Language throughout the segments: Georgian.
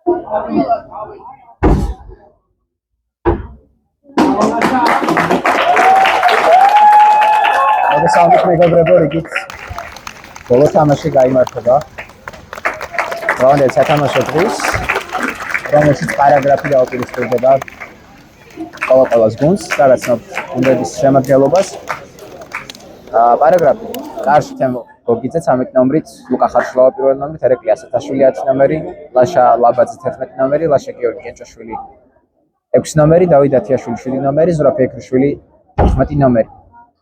მოგესალმებით მეგობრებო, რიგით ბოლო თამაში გაიმართება. რამოდენიც სათამაშო დღის, რომელშიც პარაგრაფი დაუპირისპირდება ყოველს გუნდს, რაღაცნაირად გუნდების შემადგენლობას. პარაგრაფი კარში თემ გოგიძე 13 ნომრით, ლუკა ხარშლავა პირველ ნომრით, ერეკლი ასათაშვილი 10 ნომერი, ლაშა ლაბაძე 11 ნომერი, ლაშა გიორგი კენჭაშვილი 6 ნომერი, დავით ათიაშვილი 7 ნომერი, ზურაბ ექრიშვილი 14 ნომერი.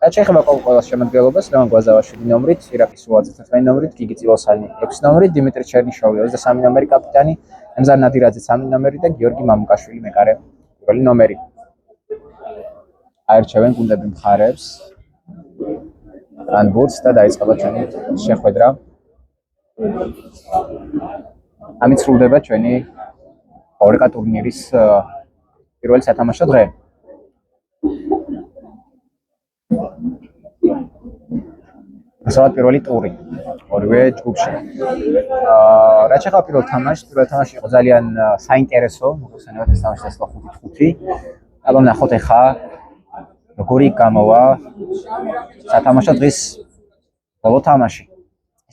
რაც შეეხება ყოველს შემადგენლობას, ლევან გვაზავაშვილი ნომრით, ირაკლი სულაძე 11 ნომრით, გიგი წილოსანი 6 ნომრით, დიმიტრი ჩერნიშოვი 23 ნომერი კაპიტანი, ემზარ ნადირაძე 3 ნომერი და გიორგი მამუკაშვილი მეკარე პირველი ნომერი. აირჩევენ გუნდები მხარეებს ან ბურთს და დაიწყება ჩვენი შეხვედრა. ამით სრულდება ჩვენი ორეკა ტურნირის პირველი სათამაშო დღე. ასეთ პირველი ტური ორივე ჯგუფში. რაც შეეხება პირველ თამაშს იყო ძალიან საინტერესო, მოგვიხსენებათ ეს თამაში დასლა 5-5. აბა ნახოთ ახლა როგორი გამოვა სათამაშო დღის ბოლო თამაში.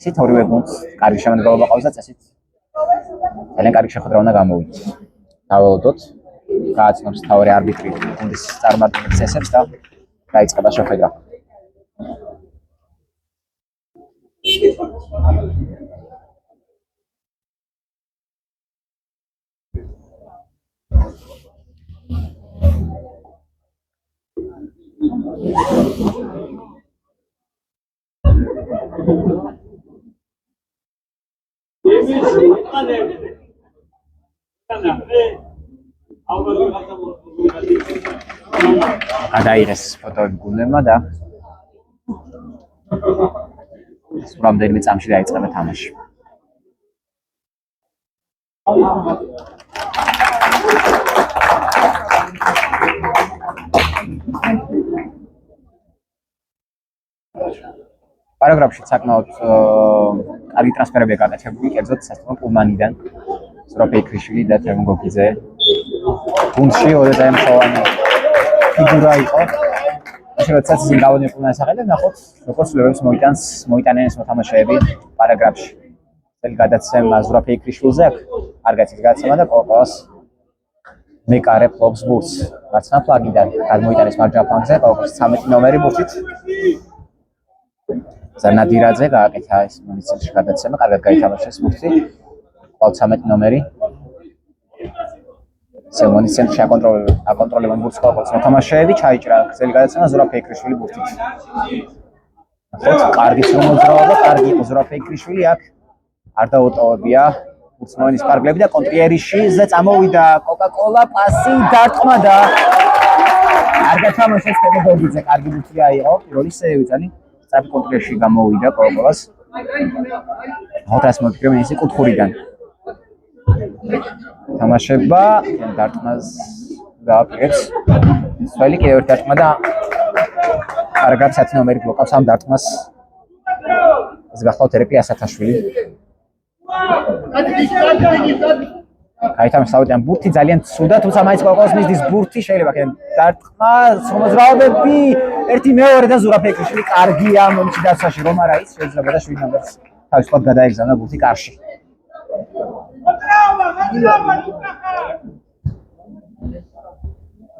ისეთ ორივე გუნდს კარგი შემადგენლობა ყავს და წესით ძალიან კარგი შეხვედრა უნდა გამოვიდეთ. დაველოდოთ, გააცნობს თავი არბიტრი გუნდის წარმატებულ წესებს და დაიწყება შეხვედრა. გადაიღეს ფოტოები გუნდებმა და რამდენიმე წამში დაიწყება თამაში. პარაგრაფში საკმაოდ კარგი ტრანსფერებია გაკეთებული, კერძოდ სასტუმრო პულმანიდან ზურაბ ექრიშვილი და თემ გოგიძე. გუნდში ორი დაემთხოვანი ფიგურა იყო. როდესაც ისინი გავოდნენ პულმანის სახელზე, ნახოთ როგორ სულებს მოიტანენ ეს მოთამაშეები პარაგრაფში. წელი გადაცემა ზურაბ ექრიშვილზე აქ არ გაცის გადაცემა და ყოველს მეკარე ფლობს ბურთს. რაცნა ფლაგიდან გადმოიტანეს მარჯვენა ფლანგზე, ყოველს 13 ნომერი ბურთით. ზანადირაძე გააკეთა ეს მონიცენტში გადაცემა, კარგად გაითამაშა ეს ბურთი. ყოველ 13 ნომერი. მონიცენტში აკონტროლებენ ბურთს ყოველს მოთამაშეები, ჩაიჭრა გრძელი გადაცემა ზურაბ ექრიშვილი ბურთით. ნახოთ, კარგი მოძრაობა, კარგი იყო ზურაბ ექრიშვილი აქ არ დაუტოვებია ბურთს მოენის პარკლები და კონტრიერიში წამოვიდა კოკა-კოლა, პასი დარტყმა და არ გათამაშეს თემოგოგიძე, კარგი ბურთი აიღო, პირველი სევი ძალიან სწრაფი კონტრიერიში გამოვიდა კოკა-კოლას. ხოთას მოფიქრებენ ისე კუთხურიდან. თამაშება დარტყმას დააპირებს. სველი კიდევ ერთი დარტყმა და კარგად 10 ნომერი ბლოკავს ამ დარტყმას. ეს გახლავთ ერეკლი ასათაშვილი. გაითამაშა საუდიან ბურთი ძალიან ცუდა, თუმცა მაინც კოკოს მისდის ბურთი შეიძლება კიდე დარტყმა, მოძრაობები, ერთი მეორე და ზურაბ ექრიშვილი კარგია მომჩი დასაში რომ არა ის შეიძლება და 7 ნომერს თავისუფლად გადაეგზავნა ბურთი კარში.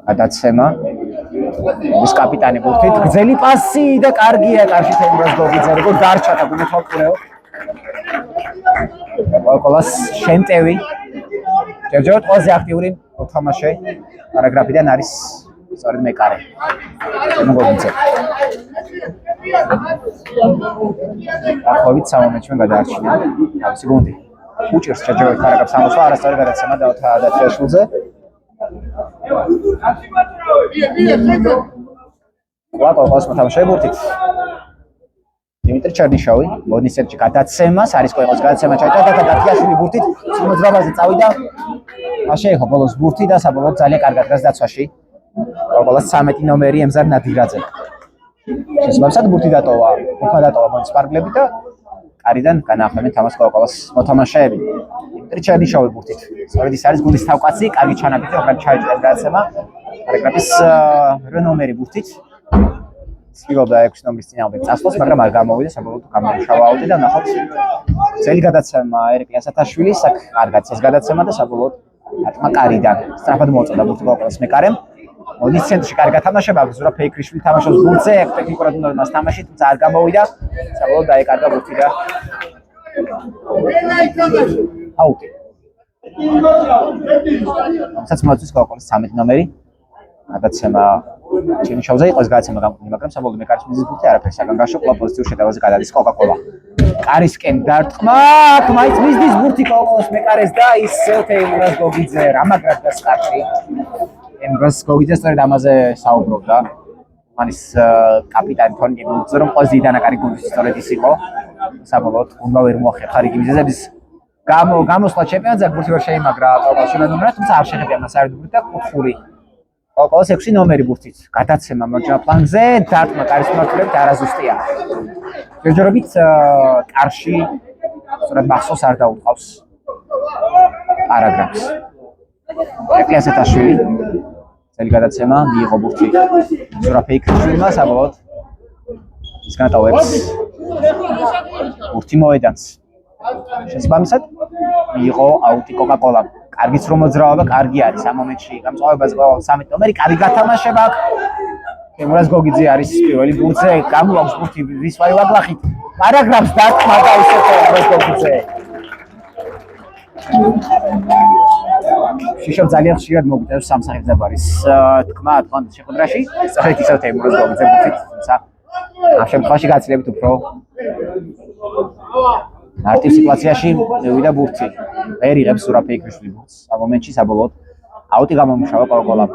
გადაცემა ის კაპიტანი ბურთით გრძელი პასი და კარგია კარში თემბრას გოგიძე როგორ დარჩა და გუნეთვალყურეო კოლას შემტევი ჯერჯერობით ყველაზე აქტიური მოთამაშე პარაგრაფიდან არის სწორედ მეკარე გოგიძე ახობით სამომენტში გადაარჩინა თავისი გუნდი უჭერს ჯერჯერობით პარაგრაფს ამოსვლა არასწორი გადაცემა დაათაშულზე კოკოს მოთამაშე ბურთით დიმიტრი ჩერნიშოვი მონიცენტში გადაცემას არის კოკოს გადაცემა ჩაიტა და დათიაშვილი ბურთით მოძრაობაზე წავიდა შეეხო ბოლოს ბურთი და საბოლოოდ ძალიან კარგად გას დაცვაში კოკოს 13 ნომერი ემზარ ნადირაძე შესაბამისად ბურთი დატოვა მონის პარკლები და კარიდან განაახმევენ თამას კოკოს მოთამაშეები ტრიჩერნიშოვი ბურთით. სწორედ ის არის გუნდის თავკაცი, კარგი ჩანაფიქრი, მაგრამ ჩაიჭრა გადაცემა. პარაგრაფის რენომერი ბურთით. ცდილობდა 6 ნომრის წინააღმდეგ წასვლას, მაგრამ არ გამოვიდა, საბოლოოდ გამომშავა აუტი და ნახოთ. ძელი გადაცემა ერეკლი ასათაშვილის, აქ არ გაწეს გადაცემა და საბოლოოდ ატმა კარიდან სწრაფად მოწოდა ბურთი კოკოლას მეკარემ. მოდის ცენტრში კარგი გათამაშება, ზურაბ ფეიქრიშვილი თამაშობს ბურთზე, ტექნიკურად უნდა მას თამაში, თუმცა არ გამოვიდა. საბოლოოდ დაეკარგა ბურთი და აუტი. თუმცა მოდის კოკოლის 13 ნომერი. გადაცემა ჩენჩოვზე იყოს გადაცემა გამყოლი, მაგრამ საბოლოოდ მეკარის მიზის ბურთი არაფერს არ განგაშო, ყოლა პოზიტიურ შეტევაზე გადადის კოკაკოლა. კარისკენ დარტყმა, მაინც მიზის ბურთი კოკოლას მეკარეს და ის თეიმურაზ გოგიძე რამაგრად დასკარში. თეიმურაზ გოგიძე სწორედ ამაზე საუბრობდა. მან ის კაპიტანი თონი გიგულზე რომ პოზიტიდან აკარი გუნდის სწორედ ის იყო. საბოლოოდ გუნდა ვერ მოახერხა რიგი მიზეზების გამოსვლა ჩემპიონატზე ბურთი ვერ შეიმაგრა კოკოლას ნომერად, თუმცა არ შეღებია მას საერთოდ ბურთი და კუთხური კოკოლას 6 ნომერი ბურთით. გადაცემა მარჯვენა ფლანგზე, დარტყმა კარის მიმართულებით არაზუსტია. ჯერჯერობით კარში სწორედ მახსოვს არ დაუწყავს პარაგრაფს. ერეკლი ასათაშვილი ძელი გადაცემა მიიღო ბურთი ზურაბ ფეიქრიშვილმა, საბოლოოდ ის განატოვებს ბურთი მოედანს. შესაბამისად მიიღო აუტი კოკაკოლამ. კარგი სრულ მოძრაობა, კარგი არის ამ მომენტში გამწვავებაზე 13 ნომერი, კარგი გათამაშება. თეიმურაზ გოგიძე არის პირველი ბურთზე, გამოაქვს ბურთი ვისვაი ვაგლახით. პარაგრაფს დარტყმა და ისე თეიმურაზ გოგიძე. შიშობ ძალიან ხშირად მოგიტევს სამსახიობარის თქმა ათვანდის შეხვედრაში, სწორედ ისევ თეიმურაზ გოგიძე ბურთით, თუმცა ამ შემთხვევაში გაცილებით უფრო არტივ სიტუაციაში მივიდა ბურთი. ვერ იღებს ზურაბ ფეიქრიშვილი ბურთს. ამ მომენტში საბოლოოდ აუტი გამომუშავა კოკოლამ.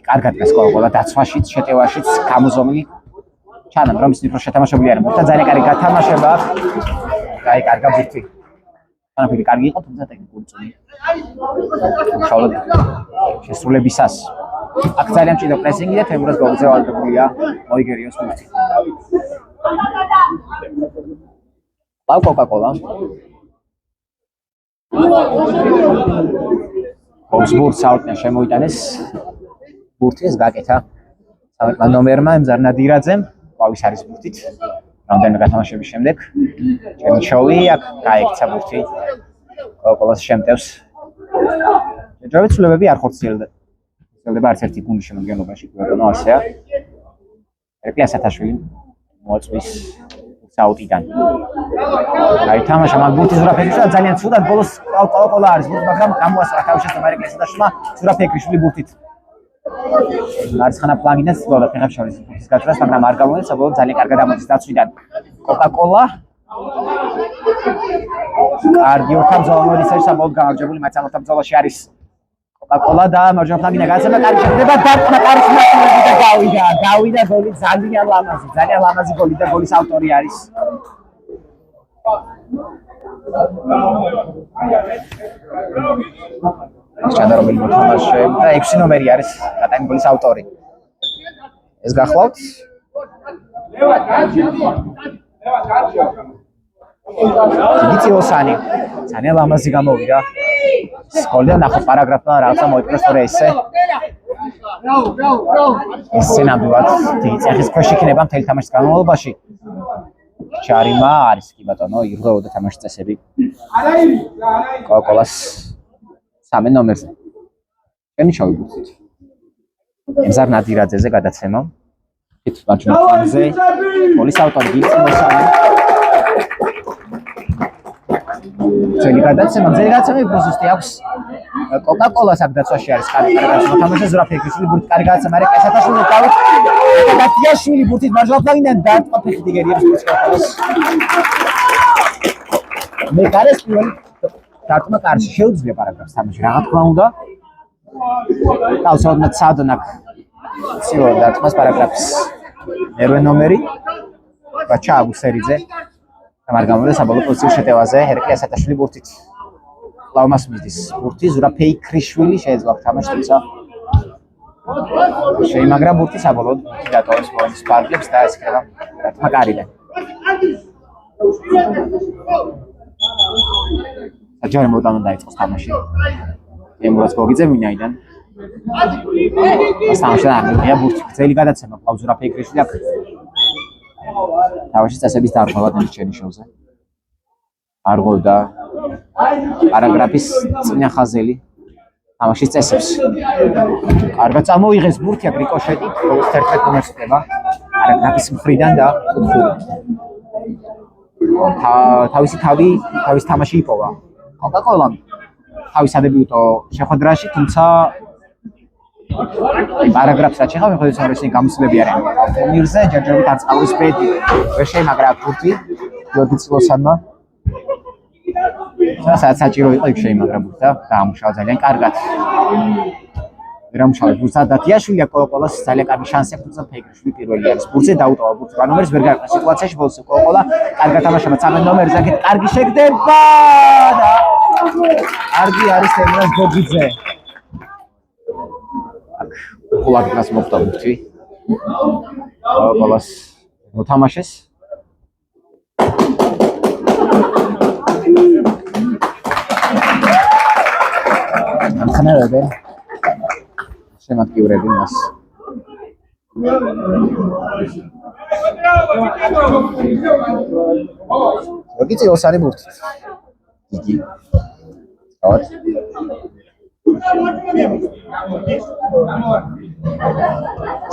კარგად გას კოკოლა დაცვაშიც, შეტევაშიც გამოზომილი. ჩანამ რომ ის უფრო შეთამაშებული არის. ბურთთან ძალიან კარგი გათამაშება. გაიკარგა ბურთი. თანაფიქრი კარგი იყო, თუმცა ტექნიკური წუნი. უშუალოდ შესრულებისას. აქ ძალიან მჭიდრო პრესინგი და თეიმურაზ გოგიძე ვალდებულია მოიგერიოს ბურთი. ლავ კოკაკოლა. ბურთს აუტიდან შემოიტანეს. ბურთი ეს გაკეთა 13 ნომერმა ემზარ ნადირაძემ, ყავის არის ბურთით. რამდენიმე გათამაშების შემდეგ ჩენჩოვი აქ გაიქცა ბურთი კოკოლას შემტევს. ჯერჯერობით ცვლილებები არ ხორციელდება არც ერთი გუნდის შემადგენლობაში, ბატონო ასეა. ერეკლი ასათაშვილი მოაწვის აუტიდან. აი თამაშა მაგ ბურთი ზურაბ ფეიქრიშვილმა ძალიან ცუდად ბოლოს კოკოლა არის ბურთი, მაგრამ გამოასწრა თავის შესაძლოა ერეკლი ასათაშვილმა ზურაბ ფეიქრიშვილი ბურთით. მარცხენა ფლანგიდან ცდილობდა ფეხებშორის ბურთის გაწვრას, მაგრამ არ გამოვიდა, საბოლოოდ ძალიან კარგად ამოდის დაცვიდან კოკაკოლა. კარგი ორთაბრძოლა მოდის, საბოლოოდ გამარჯვებული, მათ სამორთაბრძოლაში არის კოკაკოლა და მარჯვენა ფლანგიდან გადაცემა კარგი შედება, დარტყმა კარის მიმართულებით და გავიდა გოლი, ძალიან ლამაზი გოლი და გოლის ავტორი არის ჩანდარობილი მოთამაშე და 6 ნომერი არის გატანი გოლის ავტორი. ეს გახლავთ გიციოსანი ძალიან ლამაზი გამოვიდა. სკოლიდან ნახო პარაგრაფმა რაღაცა მოიწვია სწორედ ესე. ესე ნამდვილად დიდი წეხის ქვეშ იქნება მთელი თამაშის განმავლობაში. ჩარიმა არის კი ბატონო, ირღვეოდა თამაშის წესები. კოკოლას 13 ნომერზე. ჩენჩოვი ბურთით. ემზარ ნადირაძეზე გადაცემა. თვით მარჯვენა ფლანგზე გოლის ავტორი გიციოსანი. ძელი გადაცემა პროზუსტი აქვს კოკაკოლას აქ დაცვაში არის კარგი მოთამაშე ზურაბ ფეიქრიშვილი ბურთით კარგი გადაცემა არის ასათაშვილი დავით გათიაშვილი ბურთით მარჯვენა ფლანგიდან დარტყმა ფეხით იგერიებს ბურთს კოკაკოლას. მეკარეს პირველი დარტყმა კარში შეუძლია პარაგრაფს თამაში, რა თქმა უნდა. თავისუფლად ცადონ აქ ცდილობდა დარტყმას პარაგრაფის მერვე ნომერი ბაჩა აბუსერიძე. არ გამოვიდა საბოლოო პოზიციურ შეტევაზე ერეკლი ასათაშვილი ბურთით. ლავმას მიზდის ბურთი ზურაბ ფეიქრიშვილი შეეძლო თამაში, თუმცა შეიმაგრა ბურთი საბოლოოდ დატოვეს მოენის ფარგლებს და ესკრება დარტყმა კარიდან. საჯარო მოტანა დაიწყოს თამაში. ემურას გოგიძე ვინაიდან ასამშა ამია ბურთი ძელი გადაცემა პაუზურა ფიქრიშვილი აქ თავში წესების დარღვევა დენჩენიშოვზე არღოვდა პარაგრაფის წინა ხაზელი თამაშის წესებს კარგად წამოიღეს ბურთი აქ რიკოშეტით 11 ნომერს ხდება პარაგრაფის მხრიდან და თავისი თამაში იპოვა კოკაკოლამ თავის ადებიუტო შეხვედრაში თუმცა პარაგრაფს რაც შეხავ მეხოდეს რომ ისინი გამოსვლები არიან ტურნირზე ჯერჯერობით არ წავლის ბედი ვერ შეიმაგრა ბურთი გიორგი წილოსანმა სადაც საჭირო იყო იქ შეიმაგრა ბურთი და დაამუშავა ძალიან კარგად ვერ ამუშავებს ბურთს დათიაშვილი კოკოლას ძალიან კარგი შანსი აქვს თუმცა ფეგრიშვილი პირველი არის ბურთზე დაუტოვა ბურთს რა ნომერს ვერ გაიყვა სიტუაციაში ბოლოს კოკოლა კარგად თამაშობა 13 ნომერზე აქეთ კარგი შეგდება და კარგი არის ემრას გოგიძე კოლაკას მოხდა ბურთი კოკოლას მოთამაშეს ამხნევებენ შემატკივრები მას გოგიძე ოსარი ბურთი იგი ავად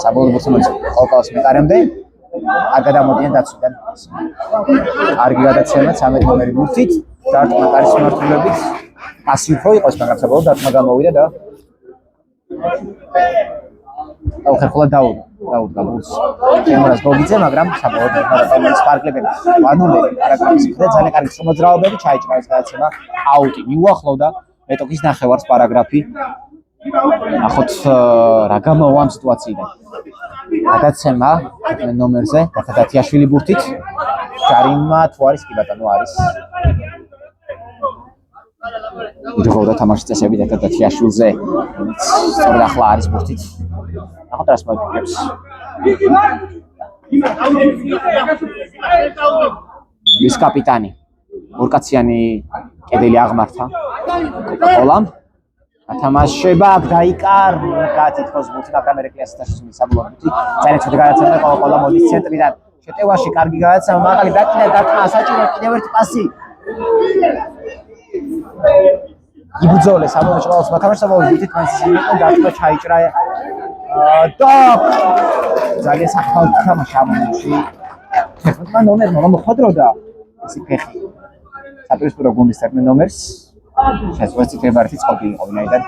საბოლოო ბურთს კოკოს მეკარემდე არ გადამოდიან დაცვიდან კარგი გადაცემა 13 ნომერი ბურთით დარტყმა კარის მიმართულებით ასი უფრო იყოს მაგრამ საბოლოო დარტყმა გამოვიდა და ხერხლა დაუდგა ბურთს ემრას გოგიძე მაგრამ საბოლოოდ გადაწყვეტილების პარკლებელი ვანომერი პარაგრაფის მხრე ძალიან კარგი მოძრაობები ჩაიჭრა ეს გადაცემა აუტი მიუახლოვდა მეტოქის ნახევარს პარაგრაფი ნახოთ რა გამოვა ამ სიტუაციიდან გადაცემა ნომერზე დათათიაშვილი ბურთით ჯარიმა თუ არის კი ბატონო არის იდღოდა თამაშის წესები დათათიაშვილზე სწორედ ახლა არის ბურთით ნახოთ რას მოიფიქრებს ის კაპიტანი ორკაციანი კედელი აღმართა კოკოლამ ათამაშება აქ დაიკარგა თითქოს ბურთი მაგრამ ერეკლეასთან საბოლოოდ ბურთი ძალიან ცუდი გადაცემა კოკოლა მოდის ცენტრიდან შეტევაში კარგი გადაცემა მაღალი დაკიდა დარტყმა საჭირო კიდევ ერთი პასი იბრძოლეს საბოლოოდ შეყავს მოთამაშე საბოლოოდ ბურთით მასში დარტყმა ჩაიჭრა და ძალიან საფალტო თამაში ამ მომენტში ხმა ნომერმა მომხოდროდა ისი ფეხი საპირისპირო გუნდის 11 ნომერს შეცვალეს ციფრებართი წყობილი იყო ვინაიდან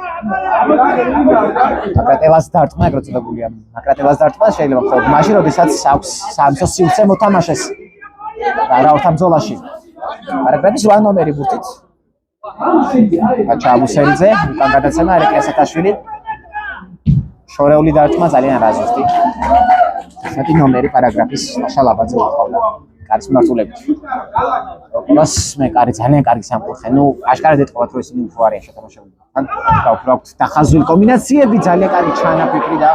აკრატევას დარტყმა ეგრეთ წოდებულია აკრატევას დარტყმა შეიძლება მხოლოდ მაშინ როდესაც აქვს სამსო სივრცე მოთამაშეს რაოთა ბრძოლაში პარაგრაფის 8 ნომერი ბურთით აჩაბუსელიძე უკან გადაცემა ერეკლეასათაშვილი შორეული დარტყმა ძალიან არაზუსტი 10 ნომერი პარაგრაფის შალაბაძე მოყავდა კარის მიმართულებით კოკოლას მე კარი ძალიან კარგი სამკურხე ნუ აშკარად ეთქვათ რომ ისინი უფრო არიან შეთამაშებული თან გავფრქვთ დახაზული კომბინაციები ძალიან კარგი ჩანაფიქრი და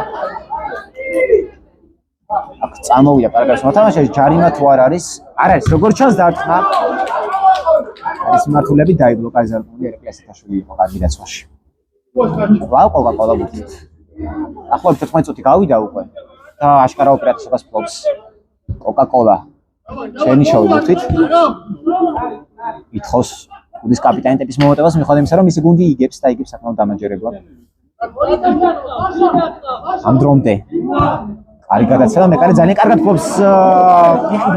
აქ წამოვიდა პარაგრაფის მოთამაშეში ჯარიმა თუ არ არის როგორ ჩანს დარტყმა არის მიმართულებით დაიბლოკა ზარბული ერეკლეასათაშვილი იყო კარგი დაცვაში ვაუ კოკოლა ბურთით ახლა 14 წუთი გავიდა უკვე და აშკარა ოპერაციას ფლობს კოკაკოლა ჩერნიშოვი ბურთით ითხოვს გუნდის კაპიტანიტების მომოტებას მიუხედავად იმისა რომ მისი გუნდი იგებს და იგებს საკმაოდ დამაჯერებლად ამ დრომდე კარგი გადაცემა მეკარე ძალიან კარგად ფლობს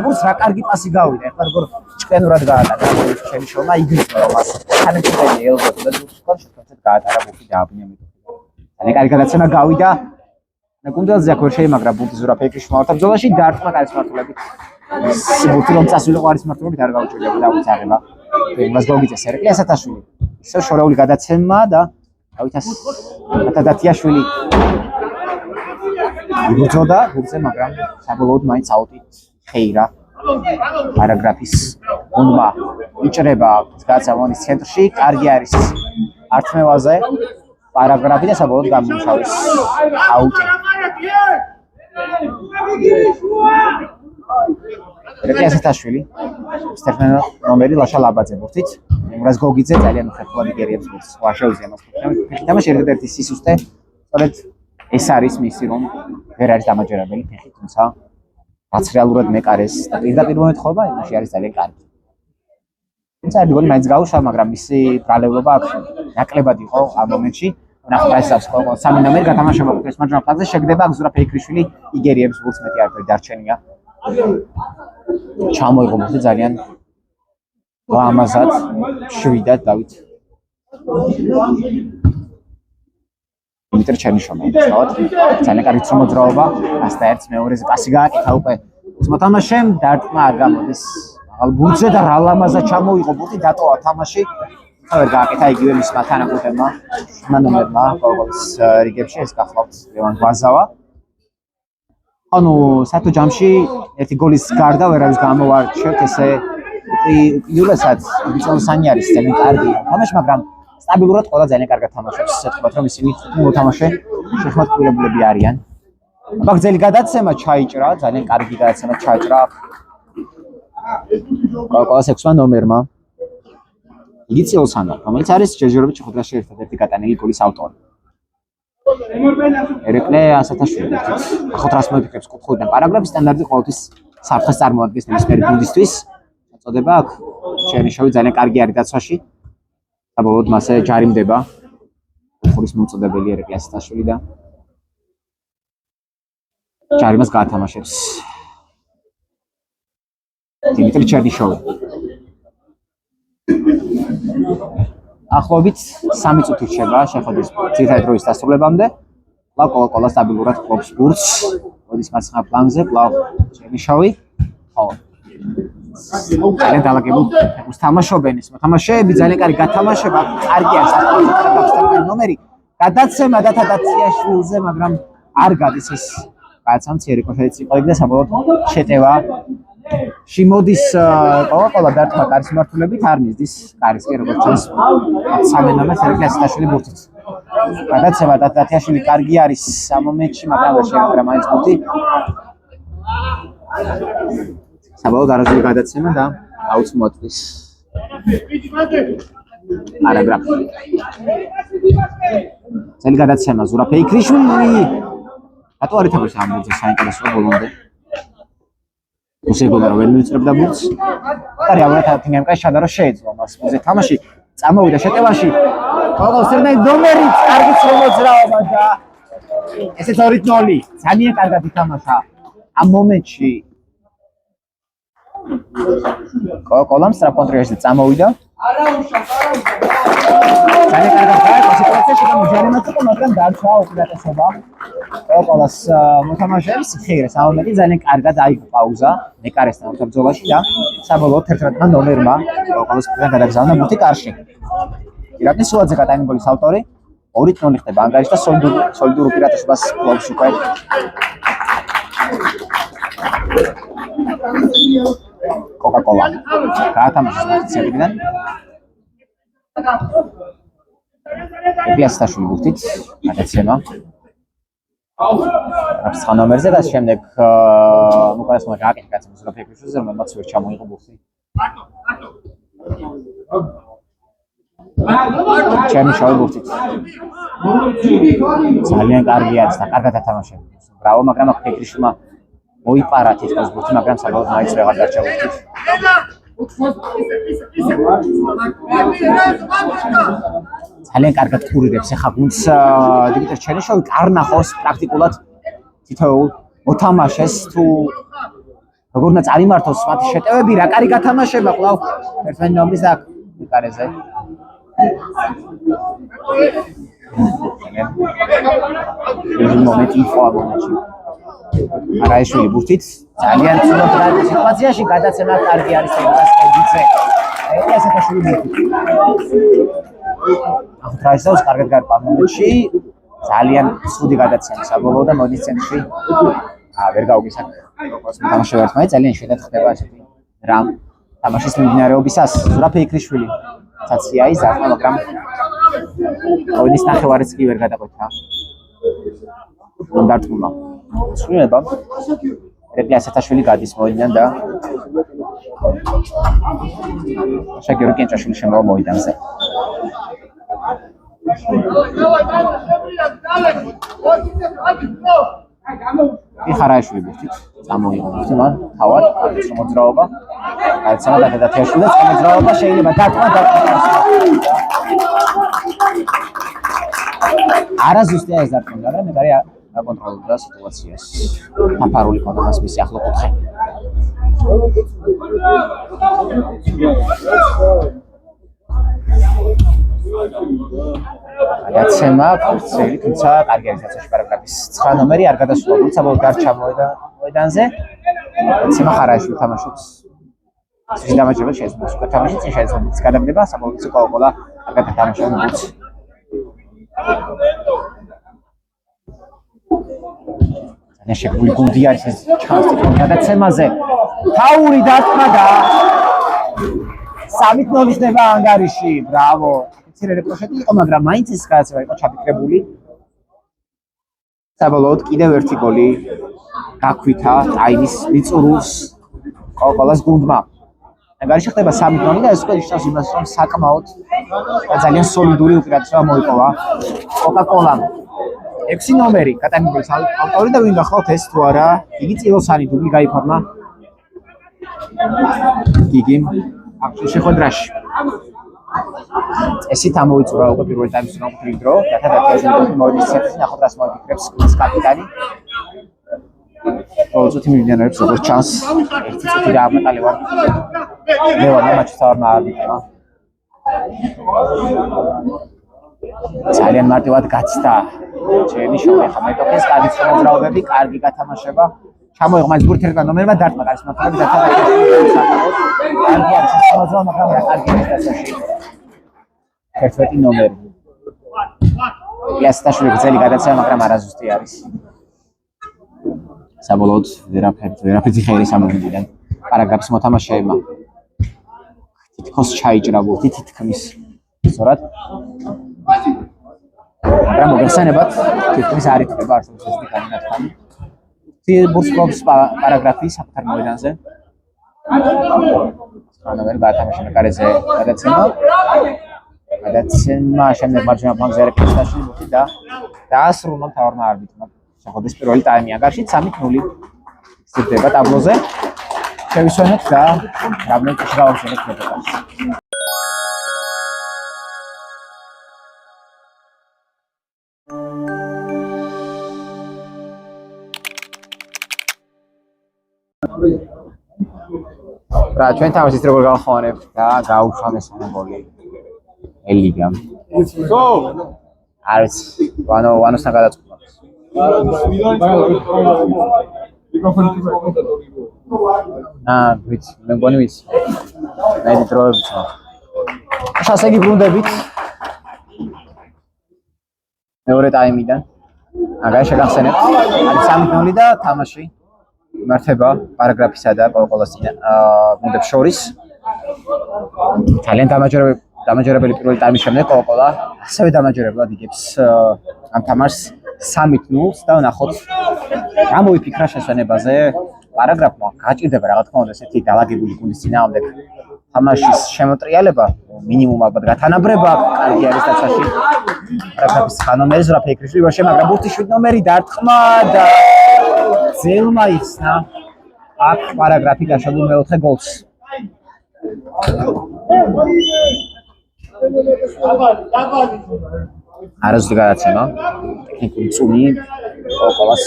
ბურთს რა კარგი პასი გავიდა ეხლა როგორ ჭკენურად გაატარა ჩერნიშოვმა იგრძნო მას თანამშრომელი ელბოთ და თვითონ შეფეთქად გაატარა ბურთი დააბნია მეტოქი ძალიან კარგი გადაცემა გავიდა და გუნდელზე აქ ვერ შეიმაგრა ბურთი ზურა ფეკრიში მართა ბრძოლაში დარტყმა კარის მართულებით ბურთი რომ წასულიყო არის მართულობით არ გაუჭირდა და უცაღება მას გოგიძეს ერეკლეასათაშვილი ისევ შორეული გადაცემა და ავითას დათათიაშვილი იბრძოდა ბურთზე მაგრამ საბოლოოდ მაინც აუტით ხეირა პარაგრაფის გუნდმა იჭრება გადაცემის ცენტრში კარგი არის ართმევაზე პარაგრაფი და საბოლოოდ გამიმუშავეს აუტი ერეკლე ასათაშვილი, ერთმანეთს ნომერი ლაშა ლაბაძე ბურთით. მურაზ გოგიძე ძალიან ხერხულად იგერიებს ბურთს. სხვა შეუძლია მას ფეხი თამაში ერთ-ერთი სისუსტე, სწორედ ეს არის მისი რომ ვერ არის დამაჯერებელი ფეხი, თუმცა რაც რეალურად მეკარეს და პირდაპირ მომეთხოვება, იმაში არის ძალიან კარგი. თუმცა გოლი მაინც გაუშვა, მაგრამ მისი ბრალეულობა აქ ნაკლებად იყო ამ მომენტში. ნახოთ რა ისავს ხოლმე სამი ნომერი გათამაშება ეს მარჯვენა ფლანგზე შეგდება ზურაბ ფეიქრიშვილი იგერიებს ბურთს მეტი არაფერი დარჩენია. ჩამოიღო ბურთი ძალიან ლამაზად, შვიდად დავით. დიმიტრი ჩერნიშოვი თავად ძალიან კარგი მოძრაობა, 101 მეორეზე პასი გააკეთა უკვე მოთამაშემ დარტყმა არ გამოდის. აღარ ბურთზე და რა ლამაზად ჩამოიღო ბურთი დატოვა თამაში. ხარ გააკეთა იგივე მისმა თანაკუთებმა ნომერმა გოლის რიგებში ეს გახლავთ ლევან ვაზავა. ანუ საერთო ჯამში ერთი გოლის გარდა ვერავის გამოვარჩევთ ესე უპირველესად ბიჭონსანი არის ძალიან კარგი თამაში, მაგრამ სტაბილურად ყველა ძალიან კარგად თამაშობს. ვთქვათ რომ ისინი მოთამაშე შეხმატკივრებლები არიან. აბა გზელი გადაცემა ჩაიჭრა, ძალიან კარგი გადაცემა ჩაიჭრა. გოლს 6 ნომერმა იგი წელსანა, რომელიც არის ჯერჯერობით შეხვედრაში ერთადერთი გატანილი გოლის ავტორი. ერეკლე ასათაშვილი. ახლა რას მოიფიქრებს კუთხიდან პარაგრაფის სტანდარტი ყოველთვის საფრთხეს წარმოადგენს ნებისმიერი გუნდისთვის. წოდება აქ ჩერნიშოვი ძალიან კარგი არის დაცვაში. საბოლოოდ მასე ჯარიმდება. ხურის მოწოდებელი ერეკლე ასათაშვილი და ჯარიმას გაათამაშებს. დიმიტრი ჩერნიშოვი. ახლობით 3 წუთი რჩება შეხვედრის ძირითადი დროის დასრულებამდე. კვლავ კოლა სტაბილურად ფლობს ბურთს. მოდის მარცხენა ფლანგზე, კვლავ ჩერნიშოვი. ხო. ძალიან დალაგებულ ფეხბურთს თამაშობენ ეს მოთამაშეები, ძალიან კარგი გათამაშება, კარგი არის ასეთი ნომერი. გადაცემა დათადაციაშვილზე, მაგრამ არ გადის ეს გადაცემცი რიკოშეტიც იყო იქ და საბოლოოდ შეტევა შემოდის კოლა დარტყმა კარის მიმართულებით არ მისდის კარისკი როგორც ჩანს სამი ნომერს ერეკლე ასათაშვილი ბურთით. გადაცემა დათადაციაშვილი კარგი არის ამ მომენტში, მაგრამ ვერ შეერგა მაინც ბურთი. საბოლოოდ არასდროს გადაცემა და აუც მოწვის. პარაგრაფი. ძელი გადაცემა ზურაბ ფეიქრიშვილი. რატო არ ითამაშს ამ ბურთზე საინტერესოა ბოლომდე? უსეგონა რომ ვერ მიუწრებდა ბურთს. და რეალურად ათინგემკა შადარო შეეძლო მას ბურთზე თამაში. წამოვიდა შეტევაში. კოლოს ერთმანეთ ნომერიც კარგი მოძრაობა და ესეც 2-0. ძალიან კარგად ითამაშა ამ მომენტში. კოლამ სტრაპონტრიაში წამოვიდა. ძალიან კარგად გააკეთა სიტუაციაში და ჯარიმაც იყო, მაგრამ დარჩა უპირატესობა. კოლას მოთამაშეებს ხეირეს ამ მომენტში ძალიან კარგად აიღო პაუზა ნეკარესთან ერთად ბრძოლაში და საბოლოოდ 11 ნომერმა კოლას ფრენ გადაგზავნა ბურთი კარში. ირაკლი სულაძე გატანილი გოლის ავტორი 2-0 ხდება ანგარიშ და სოლიდურ უპირატესობას ფლობს უკვე. კოკა-კოლა გაათამაშეს პოზიციებიდან. ერეკლე ასათაშვილი ბურთით გადაცემა. აქვს ნომერზე და შემდეგ უკანასკნელი გააკეთა კაცი ზურაბ ფეიქრიშვილზე, რომელმაც ვერ ჩამოიღო ბურთი. ჩერნიშოვი ბურთით. ძალიან კარგი არის და კარგად ათამაშებს. ბრავო, მაგრამ აქ ფეიქრიშვილმა მოიპარა თითქოს ბურთი, მაგრამ საბოლოოდ მაინც ვეღარ დარჩა ბურთით. ძალიან კარგად ყურირებს ახლა გუნდს დიმიტრი ჩერნიშოვი, კარნახოს პრაქტიკულად თითოეულ მოთამაშეს თუ როგორ უნდა წარიმართოს მათი შეტევები, რა კარგი გათამაშება კვლავ ერთმანეთ ნომრის აქ მეკარეზე. ეს მომენტი იყო ამ მომენტში. არაიშვილი ბურთით ძალიან ცუდად რა სიტუაციაში გადაცემა კარგი არის ემას კედიძე. ეს ასეთაშვილი ბურთი. ახლა რაისავს კარგად გარყვა მომენტში ძალიან ცუდი გადაცემა საბოლოოდ და მოდის ცენტრში. ვერ გაუგისაკ. როგორც მოთამაშე ვართ, მაგრამ ძალიან შეედად ხდება ესეთი რამ თამაშის მიმდინარეობისას. ზურაბ ფეიქრიშვილი ცაცია ის ახლა, მაგრამ ოდის ნახევარიც კი ვერ გადაყვეთა. დარტყმა. სრულება რეკი ასათაშვილი გადის მოედნიდან და შეგერი კენჭაშვილი შემოვა მოედანზე. იხარაშვილი ბურთით წამოიღო ბურთი მან თავად მოძრაობა გაიცამა და დათიაშვილი და მოძრაობა შეიძლება დარტყმა არაზუსტია ეს დარტყმა მაგრამ მეგარი აკონტროლებდა სიტუაციას აფარული ქონდა მას მისი ახლო კუთხე გადაცემა ფურცელი თუმცა კარგი არის ასეთი პარაგრაფის 9 ნომერი არ გადასულა თუმცა გარჩა მოედანზე გადაცემა ხარაშვილი თამაშობს ის დამაჯერება შეეძლოს უკეთ თამაში წინ შეეძლოს გადაგდება საბოლოო კოლა არ გადათამაშა მოც ნაშეკული გუნდი არის ეს ჩანსი გადაცემაზე ფაული დარტყმა და 3-0 ხდება ანგარიში ბრავო ცირე რეპროშეტი იყო მაგრამ მაინც ეს გადაცემა იყო ჩაფიქრებული საბოლოოდ კიდევ ერთი გოლი გაქვითა ტაიმის მიწურულს კოკოლას გუნდმა ანგარიში ხდება 3-0 და ეს უკვე ნიშნავს იმას რომ საკმაოდ ძალიან სოლიდური უპირატესობა მოიპოვა კოკაკოლამ 6 ნომერი კატანგოლის ავტორი და ვინ გახლავთ ეს თუ არა იგი წილოსანი დუბლი გაიფორმა გიგიმ აქ შეხვედრაში ესით ამოიწურა უკვე პირველი ტაიმის კონფლიქტი დრო და თათათიაშვილი მოდის ცეცხლში ნახოთ რას მოიფიქრებს კლუბის კაპიტანი პროცესი მიმდინარეობს როგორც ჩანს ერთი წუთი დაამატალე ვარ ლევანა მატჩს თავარმა არბიტრმა ძალიან მარტივად გაცდა ჩემი შოუ ხა მეტოქეს კარგი მოძრაობები კარგი გათამაშება ჩამოიღო მას ბურთი ერთმა ნომერმა დარტყმა კარის მოხდები და კარგი არის ეს მოძრაობა მაგრამ რა კარგი არის დასაში 11 ნომერი იასტაშვილი გზელი გადაცემა მაგრამ არაზუსტი არის საბოლოოდ ვერაფერი ხერის ამბიდან პარაგრაფის მოთამაშეებმა თითქოს ჩაიჭრა ბურთი თითქმის სწორად მაგრამ მოგეხსენებათ თითქმის არ ითვლება არსებობს ესეთი განათქანი ბურთს პარაგრაფი საკუთარ მოედანზე ანავერ გათამაშება კარზე გადაცემა შემდეგ მარჯვენა ფლანგზე რეკისტაში ბურთი და დაასრულა თავარმა არბიტრმა შეხვედრის პირველი ტაიმი ანგარიში 3-0 სცდება ტაბლოზე შევისვენოთ და რამდენი წუთი გავაგზავნეთ მეტოქას რა ჩვენ თამაშის როგორ გავხმარებთ და გაუშვამ ეს გოლი ელიგამ არის ვანოსთან გადაწყვეტა ვიცი მე მგონი ვიცი მე დროებით ასეთი ბრუნდებით მეორე ტაიმიდან აგარ შეგახსენებთ არის 3-0 და თამაში იმართება პარაგრაფისა და კოკოლას გუნდებს შორის ძალიან დამაჯერებელი პირველი ტაიმის შემდეგ კოკოლა ასევე დამაჯერებლად იგებს ამ თამაშს 3-0 და ნახოთ რა მოიფიქრა შესვენებაზე პარაგრაფმა გაჭირდება რა თქმა უნდა ესეთი დალაგებული გუნდის წინააღმდეგ თამაშის შემოტრიალება მინიმუმ ალბათ გათანაბრება კარგი არის დაცვაში პარაგრაფის 9 ნომერი ზურაბ ექრიშვილი ვაშე მაგრამ ბურთის 7 ნომერი დარტყმა და ძელმა იხსნა აქ პარაგრაფი გაშობულ მეოთხე გოლს არასდროს გადაცემა ტექნიკური წუნი კოკოლას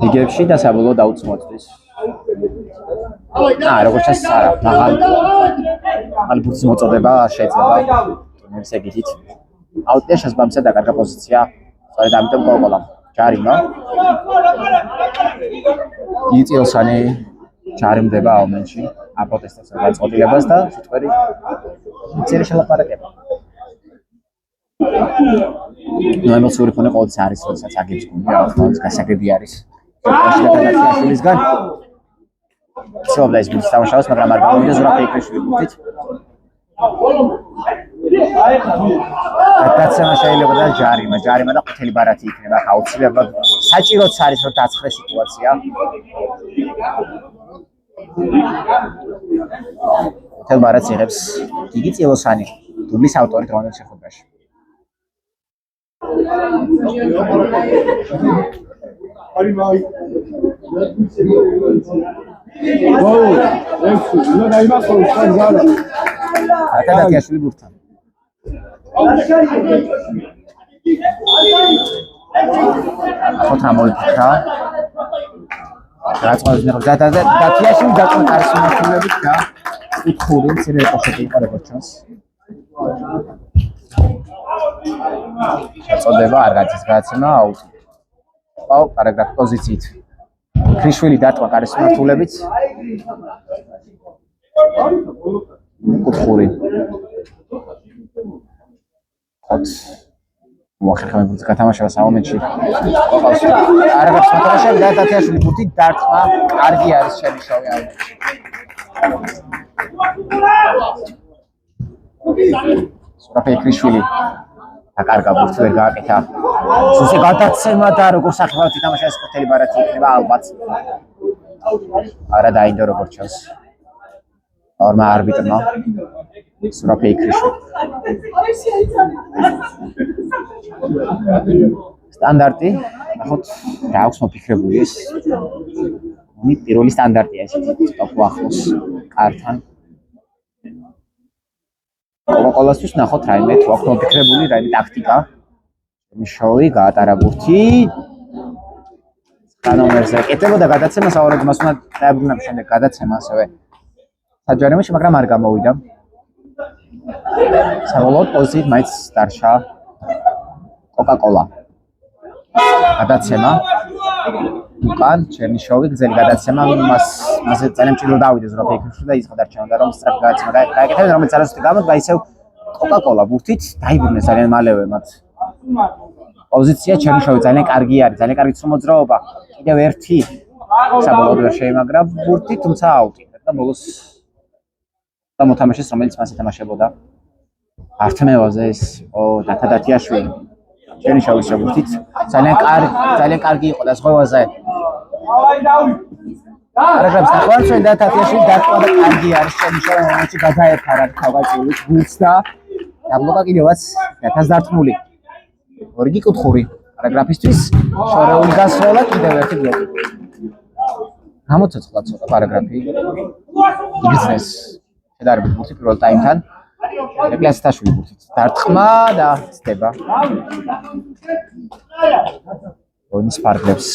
იგებში და საბოლოოდ დაუწმოწვის როგორც ჩანს არა მაღალი ბურთის მოწოდება შეიძლება ტურნირის ეგიდით აუტია შესაბამისად დაკარგა პოზიცია სწორედ ამიტომ კოკოლამ ჯარიმა იწილსანი ჯარიმდება აუმენში აპროტესტებს განწყობილებას და სიტყვერი მცირე შელაპარაკება ნაიმოსური ფონე ყოველთვის არის როდესაც აგებს გუნდი რა თქმა უნდა გასაგები არის შვილისგან ცდილობდა ეს ბურთს თამაშავს მაგრამ არ გამოვიდა ზურაბ ექრიშვილი ბურთით გადაცემა შეიძლება და ჯარიმა და ყუთელი ბარათი იქნება აუცილებლად საჭიროც არის რომ დაცხრე სიტუაცია. თელბარაც იღებს დიდი წილოსანი დუბლის ავტორი დღევანდელ შეხვედრაში. აკადათიაშვილი ბურთთან. ხოთა მოიფიქრა. რაწყობდნენ დათიაშვილი დაწყვეტა არის მიმართულებით და უთხური მცირე ეპოქები იყო როგორც ჩანს. წოდება არ გადის გადაცემა აუტი. აუ პარაგრაფ პოზიციით. ქრიშვილი დარტყმა კარის მიმართულებით. უთხური. ხოთ მოახერხა მეფუძ გათამაშება სამომენტში. ყავს პარაგრაფს მოთამაშები და დათიაშვილი ბურთი დარტყმა კარგი არის შენიშავი აუტში. სურაფი ქრიშვილი აკარგა ბურთი ვერ გააკეთა. სულზე გადაცემა და როგორ სახებავთ ითამაშა ეს ყოთელი ბარათი იქნება ალბათ. არა დაინდო როგორც ჩანს. ორმა არბიტრმა სურაფი ქრიშვილი. სტანდარტი ნახოთ რა აქვს მოფიქრებული ეს. მი პირველი სტანდარტია ესეთი ტოპ ახლოს კართან. ყოველასთვის ნახოთ რაიმე თუ აქვს მოფიქრებული რაიმე ტაქტიკა. მიშოვი გაატარა ბურთი. ნომერზე ეკეთებოდა გადაცემას ავარად მას უნდა დაებრუნა შემდეგ გადაცემა ასევე საჯარიმოში, მაგრამ არ გამოვიდა. საბოლოოდ პოზიციით მაინც დარჩა კოკა-კოლა. გადაცემა უკან ჩერნიშოვი გზელი გადაცემა მასზე ძალიან მჭიდრო დავიდეს რა ფიქრობ და ის გადარჩა და რომ სწრაფი გადაცემა გააკეთებენ რომელიც არასოდეს გამოდგა ისევ კოკა-კოლა ბურთით დაიბრუნეს ძალიან მალევე მათ. პოზიცია ჩერნიშოვი ძალიან კარგი არის, ძალიან კარგი მოძრაობა. კიდევ ერთი საბოლოოდ ვერ შეიმაგრა ბურთი, თუმცა აუტი და ბოლოს და მოთამაშეს რომელიც მას ეთამაშებოდა. ართმევაზე ეს დათიაშვილი ჩერნიშოვის ბურთით ძალიან კარგი იყო და ზღვევაზე. პარაგრაფს ნახავთ და დათიაშვილი დარტყმა და კარგი არის ჩერნიშოვი მომენტში გადაეფარა თავგაწეული ბურთს და დაბლოკა კიდევაც დათას დარტყმული. ორიგი კუთხური პარაგრაფისთვის შორეული გასროლა კიდევ ერთი ბლოკი. გამოცოცხლა ცოტა პარაგრაფი. იგრძნეს შედარებით ბურთი პირველ ტაიმთან. ეკლესიაშვილი ბურთით დარტყმა და ცდება. ონის ფარგლებს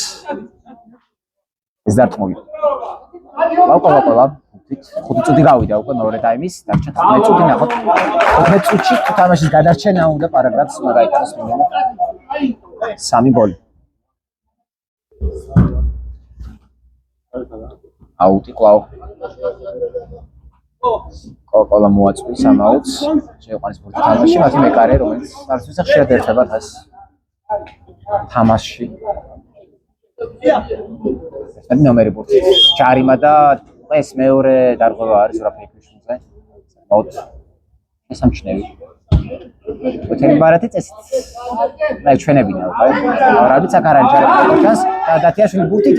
ეს დარტყმული. კოკა-კოლა ბურთით 5 წუთი გავიდა უკვე მეორე ტაიმის, დარჩა 15 წუთი ნახოთ. 15 წუთში თამაშის გადარჩენა უნდა პარაგრაფს მაგაიტანოს მინიმუმ 3 გოლი. აუტი კлау. კოკა-კოლა მოაწვის ამ აუტს. შეიყვანეს ბურთი თამაში, მათი მეკარე რომელიც არც ხშირად ერთხება თას თამაშში. ეს ნომერი ბურთი ჯარიმა და ეს მეორე დარღვევა არის რაფეიქიშვილზე. აუტ ესამჩნევი. ოთელი ბარათი წესით. მე ჩვენებინა უკვე. არაბიც აქ არ არის ჯარიმა ჩანს და დათიაშვილი ბურთით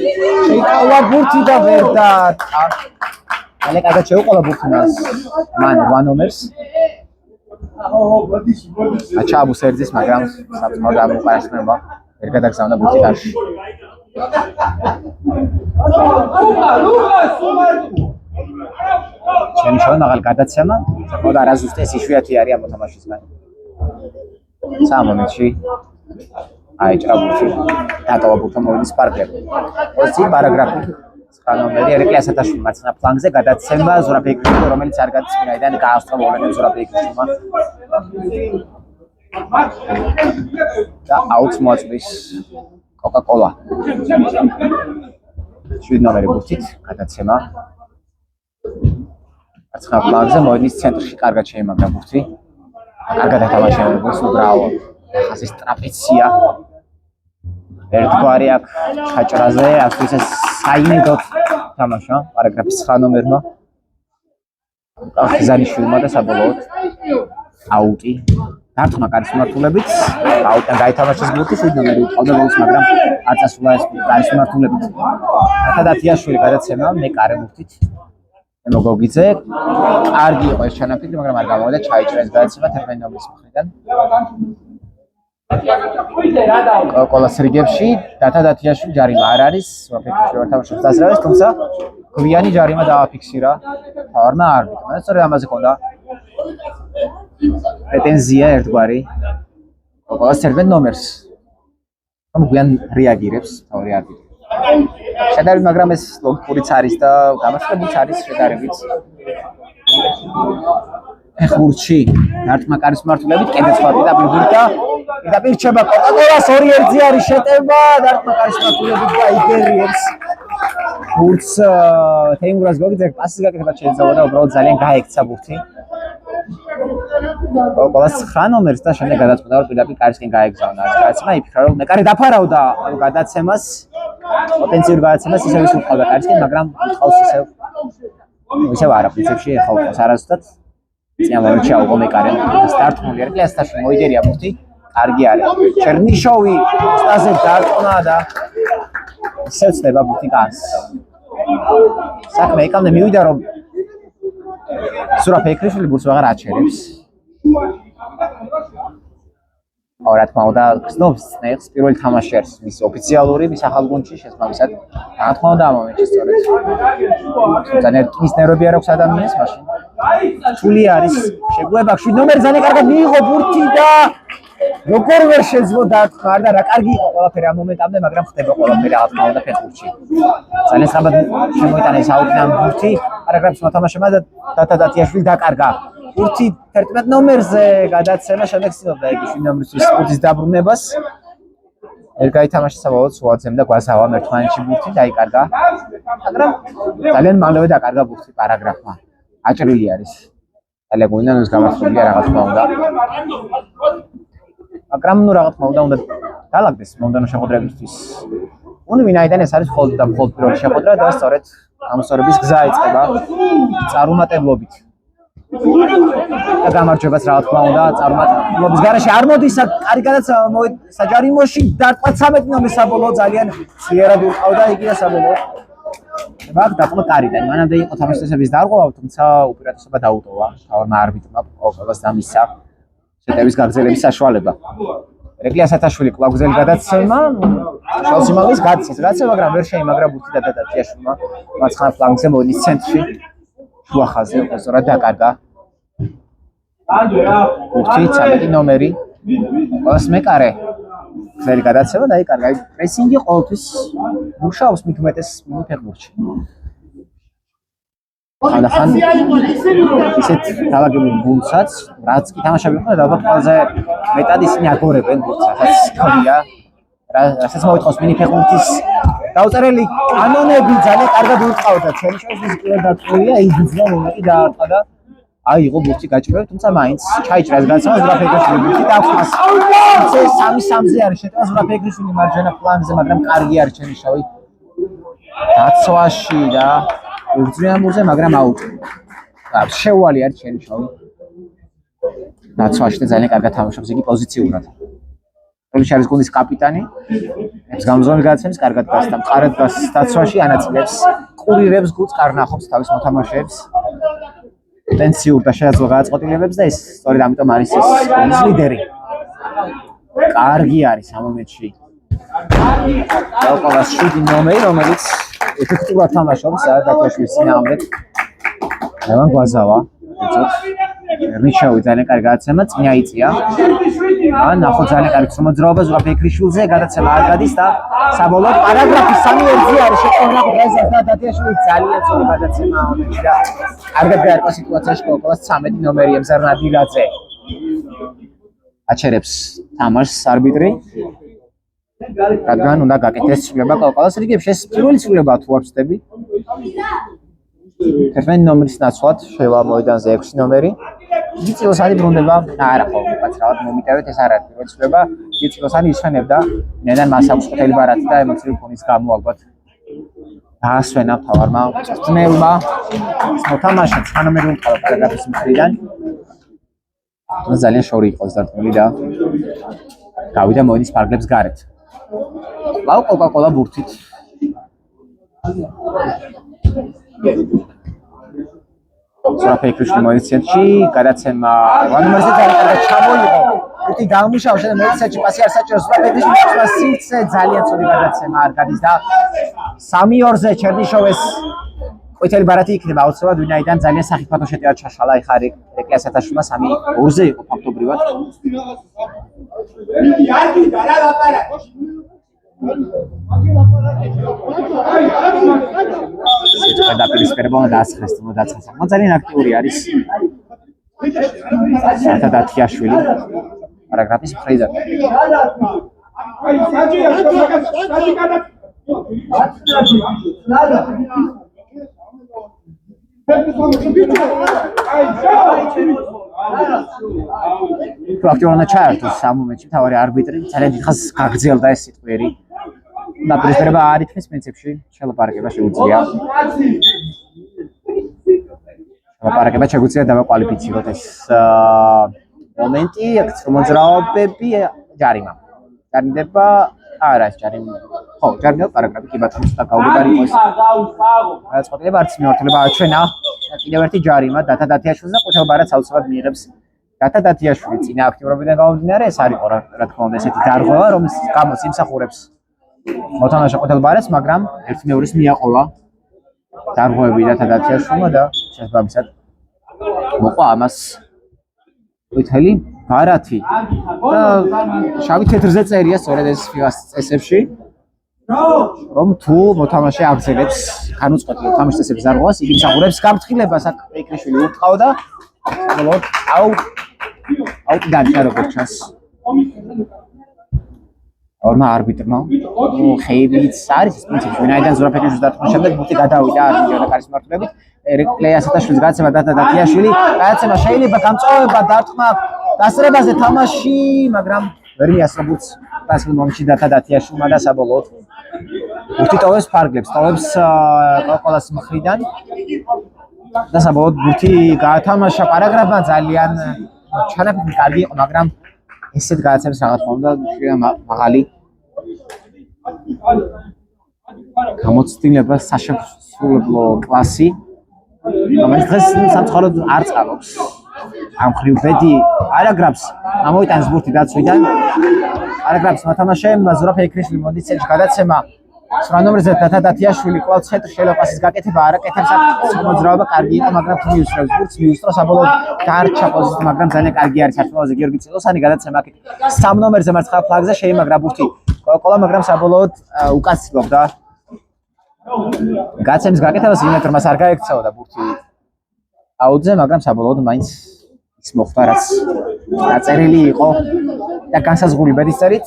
შეიკავა ბურთი და ვერ დაატყა. ალე კარგად შეუყოლა ბურთი მან 8 ნომერს. აჩაბუ სერძის მაგრამ საფრთხე დამოყარება. ვერ გადაგზავნა ბურთი კარში. ჩემშონ მაგალ გადაცემა, საკმაოდ არაზუსტი ეს იშვიათი არის ამ მოთამაშისგან. სამ მომენტში აიჭრა ბურთი, დატოვა ბურთი მოვიდეს პარკლები. პოზიცია პარაგრაფი. 9 ნომერი ერეკლი ასათაშვილი მარცხენა ფლანგზე გადაცემა ზურაბ ეკრიშვილმა, რომელიც არ გადის მინაიდან გაასწრო მოვლენებს ზურაბ ეკრიშვილმა. და აუტს მოაწვის კოკა-კოლა. 7 ნომერი ბურთით გადაცემა. მარცხენა ფლანგზე მოედის ცენტრში, კარგად შეიმაგრა ბურთი. კარგად ეთამაშა ბურთს უბრალო. ხასის ტრაპეცია. ერთგვარი აქ ჩაჭრაზე, ასე ეს საიმედოდ თამაშა, პარაგრაფის 9 ნომერმა. ახიზანიშვილმა და საბოლოოდ აუტი დარტყმა კარის მიმართულებით, აუტან გაითამაშეს ბურთი 7 ნომერი უწყავდა გოლს, მაგრამ არ წასულა ეს კარის მიმართულებით. ათადათიაშვილი გადაცემა მე კარე ბურთით. მოგოგიძე, კარგი იყო ეს ჩანაფიქრი, მაგრამ არ გამოვიდა, ჩაიჭრა ეს გადაცემა 11 ნომრის მხრიდან. კოკოლას რიგებში ათადათიაშვილი ჯარიმა არ არის, ვაფიქრობ ვერ თამაშობს დასწრებას, თუმცა გვიანი ჯარიმა დააფიქსირა თავარმა არბიტრმა. სწორედ ამაზე ქონდა პრეტენზია ერთგვარი კოკოლას 11 ნომერს. რომ გვიან რეაგირებს თავი არბიტრი. შედარებით, მაგრამ ეს ლოგიკურიც არის და გამოსვლებიც არის შედარებით. ეხურჩი დარტყმა კარის მიმართულებით, კიდეც პირდაპირ ბურთი პირდაპირ რჩება კოკოლას 2-1 არის შეტევა, დარტყმა კარის მიმართულებით და იგერიებს. ბურთს თეიმურას გოგიძე პასის გაკეთება შეიძლება და უბრალოდ ძალიან გაექცა ბურთი. კოკოლას 9 ნომერს და შემდეგ გადაწყვიტა რომ პირდაპირ კარისკენ გაეგზავნა. გადაცემა იფიქრა რომ მეკარე დაფარავდა გადაცემას. პოტენციურ გადაცემას ისევ ის უყავდა კარისკენ, მაგრამ ხავს ისევ არა პრინციპში ხავს არასდროს წინამორჩი აუღო მეკარე სტარტული ერკლასტაში მოიგერია ბურთი, კარგი არის. ჩერნიშოვი სტაზე დარტყმა და ისევ ცდება ბურთი კარს. საქმე ეკამდე მივიდა რომ სურაფ ეკრიშვილი ბურთს აღარ აჩერებს. რა თქმა უნდა, გრძნობს წნეხს პირველი თამაში არის მის ოფიციალური მის ახალგუნდში შესაბამისად. რა თქმა უნდა, ამ მომენტში სწორედ. ძალიან ის ნერვები არ აქვს ადამიანს მაშინ. რთული არის შეგუება 7 ნომერი ძალიან კარგად მიიღო ბურთი და როგორ ვერ შეძლო დარტყმა და რა კარგი იყო ყველაფერი ამ მომენტამდე, მაგრამ ხდება ყველაფერი რა თქმა უნდა ფეხბურთში. ძალიან სწრაფად შემოიტანა ეს აუტიდან ბურთი, პარაგრაფის მოთამაშემა და ათადათიაშვილი დაკარგა. ბურთი 11 ნომერზე გადაცემა, შემდეგ ცდილობდა იგი 7 ნომრისთვის ბურთის დაბრუნებას. ერთ გაითამაშა საბოლოოდ სუაძემ და გვაზავა ერთმანეთში ბურთი დაიკარგა, მაგრამ ძალიან მალევე დაკარგა ბურთი პარაგრაფმა. აჭრილი არის. ძალიან გვინდა ის გამართულია რა თქმა უნდა. მაგრამ რა თქმა უნდა დაალაგდეს მომდევნო შეხვედრებისთვის. ვინაიდან ეს არის მხოლოდ და მხოლოდ პირველი შეხვედრა და სწორედ ამასწორების გზა ეწყება წარუმატებლობით. და გამარჯვებას რა თქმა უნდა წარუმატებლობის გარეშე არ მოდის კარი გადაცემა საჯარიმოში დარტყმა 13 ნომრის საბოლოო ძალიან ძლიერად უყავდა იგი და საბოლოო მაგ დარტყმა კარიდან მანამდე იყო თამაშისების დარღვევა, თუმცა უპირატესობა დაუტოვა თავარმა არბიტრმა კოკოლას და მისცა შეტევის გაგრძელების საშუალება. რეგლია სათაშვილი კვლავ გრძელი გადაცემა შალსიმაღლის გაცეს გადაცემა, მაგრამ ვერ შეიმაგრა ბურთი და დადათიაშვილმა მარცხენა ფლანგზე მოდის ცენტრში შუახაზე სწორად დაკარგა. ბურთი 13 ნომერი კოკოლას მეკარე გრძელი გადაცემა დაიკარგა. პრესინგი ყოველთვის მუშაობს მით უმეტეს ფეხბურთში. ხანდახან ისეთ დაალაგებულ ბურთსაც, რაც კი თამაშები ხდება, ალბათ ყველაზე მეტად ისინი აგორებენ ბურთს, რასაც ქვია, რასაც მოითხოვს მინი ფეხბურთის დაუწერელი კანონები ძალიან კარგად უყავდა. ჩერნიშოვის პირველ დაწყვეტილია იგრძნო მომენტი დაარტყა და აიღო ბურთი გაჭრევ, თუმცა მაინც ჩაიჭრა ეს გადაცემა ზურაფეგრიშვილი ბურთი დაახვას. ეს 3-3-ზე არის შეტევა ზურაფეგრიშვილი მარჯვენა ფლანგზე, მაგრამ კარგი არის ჩერნიშოვი დაცვაში და უბრძვიანურზე, მაგრამ აუტი. შეუვალი არის ჩერნიშოვი დაცვაში და ძალიან კარგად თამაშობს იგი პოზიციურად. როლის არის გუნდის კაპიტანი, ეს გამზრდელი გადაცემის კარგად გასს და მყარად გასს დაცვაში, ანაწილებს, ყურირებს გუნდს, კარნახობს თავის მოთამაშეებს. პოტენციურ და შეაძლო გადაწყვეტილებებს და ეს სწორედ ამიტომ არის ეს გუნდის ლიდერი. კარგი არის ამ მომენტში. კოკოლას 7 ნომერი, რომელიც ეფექტურად თამაშობს დათაშვილის წინააღმდეგ. ლევან გვაზავა, რიჩაუი ძალიან კარგი გადაცემა, წინა იწია. ნახო ძალიან კარგი მოძრაობა ზურაბ ეკრიშვილზე, გადაცემა არ გადის და საბოლოოდ პარაგრაფის 3-1 არის შეტევა და დათაშვილი ძალიან ძლიერი გადაცემა და კარგად გაერკვა სიტუაციაში კოკოლას 13 ნომერი ემზარ ნადილაძე. აჩერებს თამაშს არბიტრი. რადგან უნდა გაკეთდეს ცვლილება კოკოლას რიგებში, ეს პირველი ცვლილება თუ არ ვწდები. 11 ნომრის ნაცვლად შევა მოედანზე 6 ნომერი. იგი წილოსანი ბრუნდება, არა ხო, უკაცრავად მომიტევეთ, ეს არ არის პირველი ცვლილება. იგი წილოსანი ისვენებდა, ნედან მას აქვს ყელი ბარათი და ემოციური ფონის გამო ალბათ დაასვენა თავარმა წვნელმა მოთამაშე 9 ნომერი უმყავა პარაგრაფის მხრიდან. ძალიან შორი იყო დარტყმული და გავიდა მოედის ფარგლებს გარეთ. ლავ კოკა-კოლა ბურთით. საფეიქრიშვილი მოედის ცენტრში, გადაცემა ვანმერზე ძალიან კარგად ჩამოიღო. უთი გამუშავა შედა მოეცეთში პასი არ საჭიროს საფეიქრიშვილს სივრცე ძალიან ცუდი გადაცემა არ გადის და 3-2-ზე ჩერნიშოვეს ყვითელი ბარათი იქნება აუცილებლად ვინაიდან ძალიან სახიფათო შეტევა ჩაშალა ეხა რეკლა სათაშვილმა 3-2-ზე იყო ფაქტობრივად დაპირისპირება უნდა დაასხეს თუნდაც დაასხეს მაგრამ ძალიან აქტიური არის სათა დათიაშვილი პარაგრაფის ფრეიზერ პრაქტიკულად ჩაერთოს ამ მომენტში თავარი არბიტრი ძალიან დიდხანს გაგრძელდა ეს სიტყვიერი დაპირისპირება არ ითქმის პრინციპში შელაპარაკება შეუძლია ლაპარაკება შეგვიძლია დავაკვალიფიციროთ ეს მომენტი აქ მოძრაობები ჯარიმა ჯარიმდება არა ეს ჯარიმი ხო ჯარიმი პარაგრაფი კი ბატონო და გაუგებარი იყო ეს გადაწყვეტილება არც მიმართულება აჩვენა კიდევ ერთი ჯარიმა დათა დათიაშვილს და ყვითელ ბარათს აუცილებლად მიიღებს დათა დათიაშვილი წინა აქტიურობიდან გამომდინარე ეს არის რა თქმა უნდა ესეთი დარღვევა რომელიც გამოც იმსახურებს მოთამაშე ყვითელ ბარათს მაგრამ ერთი მეორის მიაყოლა დარღვევები დათა დათიაშვილმა და შესაბამისად მოყვა ამას ყვითელი ბარათი და შავი თეთრზე წერია სწორედ ეს ფივას წესებში რომ თუ მოთამაშე აგზელებს განუწყვეტლივ თამაშის წესების დარღვევას იგი მსახურებს გამთხილებას აქ პეიკრიშვილი უტყავდა საბოლოოდ აუტიდან როგორც ჩანს ორმა არბიტრმა ხეილიც არის ეს პრინციპი ვინაიდან ზურაბექიშვილის დარტყმის შემდეგ ბურთი გადავიდა არბიტრთა კარის მიმართულებით ერეკლე ასათაშვილის გადაცემა დათა დათიაშვილი გადაცემა შეიძლება გამწვავება დარტყმა დასწრებაზე თამაში მაგრამ ვერ მიასწრებს დასწრებულ მომენტში დათა დათიაშვილმა და საბოლოოდ ბურთი ტოვებს ფარგლებს ტოვებს კოკოლას მხრიდან და საბოლოოდ ბურთი გაათამაშა პარაგრაფმა ძალიან ჩანაფიქრი კარგი იყო მაგრამ ესეთ გადაცემას რა თქმა უნდა მაღალი გამოცდილება საშემსრულებლო კლასი რომელიც დღეს სამწუხაროდ არ წყალობს ამ ხრივ ბედი პარაგრაფს ამოიტანს ბურთი დაცვიდან პარაგრაფს მოთამაშემ ზურაბექიშვილი მოდის ცენტრში გადაცემა 9 ნომერზე დათა დათიაშვილი კვალ ცენტრში შელოპასის გაკეთება არაკეთებს აქ მოძრაობა კარგი იყო მაგრამ თუ მიუსწრებს ბურთს მიუსწრო საბოლოოდ დარჩა პოზიცია მაგრამ ძალიან კარგი არის საფრთხეზე გიორგი წილოსანი გადაცემა აქ 3 ნომერზე მარცხენა ფლანგზე შეიმაგრა ბურთი კოკოლა მაგრამ საბოლოოდ უკაცილობდა გადაცემის გაკეთებას იმეტრმას არ გაექცეოდა ბურთი აუძზე მაგრამ საბოლოოდ მაინც ის მოხდა რაც დაწერილი იყო და განსაზღვრული ბედისწერით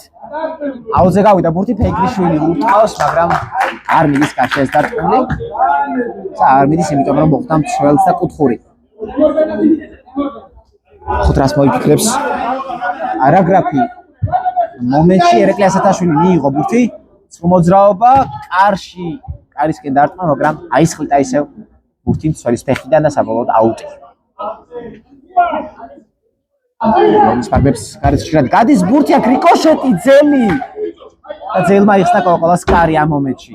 აუძზე გავიდა ბურთი ფეიქრიშვილი უტყავს მაგრამ არ მიდის კარში ეს დარტყმული და არ მიდის იმიტომ რომ მოხდა მცველს და კუთხური ხუთრას მოიფიქრებს პარაგრაფი მომენტში ერეკლე ასათაშვილი მიიღო ბურთი მოძრაობა კარში კარისკენ დარტყმა მაგრამ აისხლიტა ისევ ბურთი მცველის ფეხიდან და საბოლოოდ აუტი ის ფარგლებს კარის ხშირად გადის ბურთი აქ რიკოშეტი ძელი და ძელმა იხსნა კოკოლას კარი ამ მომენტში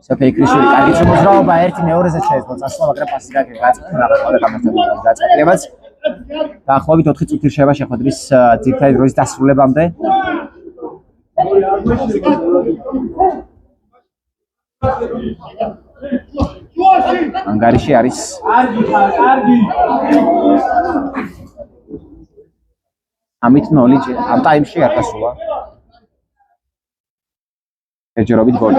საფეიქრიშვილი კარგი მოძრაობა ერთი მეორეზე შეეძლო წასვლა მაგრამ პასი გაგაწყდა რა გამარჯვებას გაწელებაც დაახლოებით 4 წუთი შეება შეხვედრის ძირითადი დროის დასრულებამდე ანგარიში არის ამით 0 ამ ტაიმში არ გასულა ერთჯერობით გოლი